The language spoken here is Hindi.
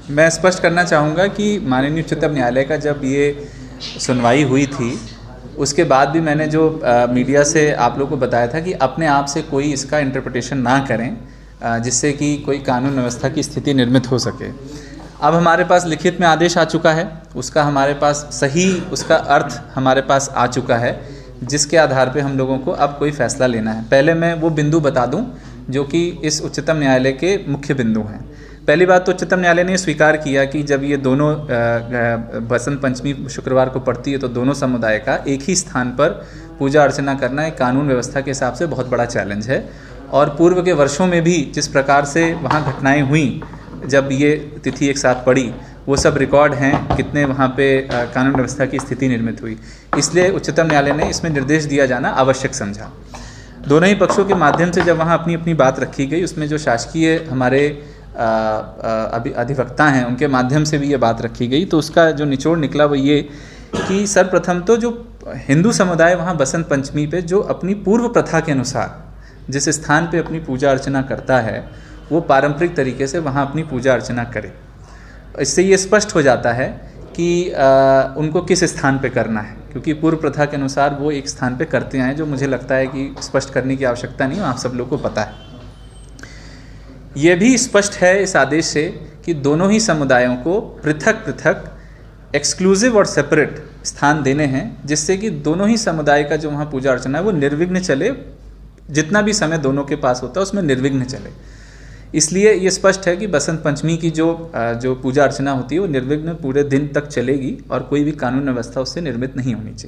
मैं स्पष्ट करना चाहूँगा कि माननीय उच्चतम न्यायालय का जब ये सुनवाई हुई थी उसके बाद भी मैंने जो मीडिया से आप लोगों को बताया था कि अपने आप से कोई इसका इंटरप्रिटेशन ना करें जिससे कि कोई कानून व्यवस्था की स्थिति निर्मित हो सके। अब हमारे पास लिखित में आदेश आ चुका है, उसका हमारे पास सही उसका अर्थ हमारे पास आ चुका है, जिसके आधार पे हम लोगों को अब कोई फैसला लेना है। पहले मैं वो बिंदु बता दूं जो कि इस उच्चतम न्यायालय के मुख्य बिंदु हैं। पहली बात तो उच्चतम न्यायालय ने स्वीकार किया कि जब ये दोनों बसंत पंचमी शुक्रवार को पड़ती है तो दोनों समुदाय का एक ही स्थान पर पूजा अर्चना करना एक कानून व्यवस्था के हिसाब से बहुत बड़ा चैलेंज है। और पूर्व के वर्षों में भी जिस प्रकार से वहाँ घटनाएं हुई जब ये तिथि एक साथ पड़ी, वो सब रिकॉर्ड हैं, कितने वहाँ पे कानून व्यवस्था की स्थिति निर्मित हुई। इसलिए उच्चतम न्यायालय ने इसमें निर्देश दिया जाना आवश्यक समझा। दोनों ही पक्षों के माध्यम से जब वहाँ अपनी अपनी बात रखी गई, उसमें जो शासकीय हमारे अधिवक्ता हैं उनके माध्यम से भी ये बात रखी गई, तो उसका जो निचोड़ निकला वो ये कि सर्वप्रथम तो जो हिंदू समुदाय वहाँ बसंत पंचमी पे जो अपनी पूर्व प्रथा के अनुसार जिस स्थान पे अपनी पूजा अर्चना करता है वो पारंपरिक तरीके से वहाँ अपनी पूजा अर्चना करे। इससे ये स्पष्ट हो जाता है कि उनको किस स्थान पे करना है, क्योंकि पूर्व प्रथा के अनुसार वो एक स्थान पे करते आए, जो मुझे लगता है कि स्पष्ट करने की आवश्यकता नहीं, आप सब लोग को पता है। ये भी स्पष्ट है इस आदेश से कि दोनों ही समुदायों को पृथक पृथक एक्सक्लूसिव और सेपरेट स्थान देने हैं, जिससे कि दोनों ही समुदाय का जो वहाँ पूजा अर्चना है वो निर्विघ्न चले, जितना भी समय दोनों के पास होता है उसमें निर्विघ्न चले। इसलिए ये स्पष्ट है कि बसंत पंचमी की जो पूजा अर्चना होती है वो निर्विघ्न पूरे दिन तक चलेगी और कोई भी कानून व्यवस्था उससे निर्मित नहीं होनी चाहिए।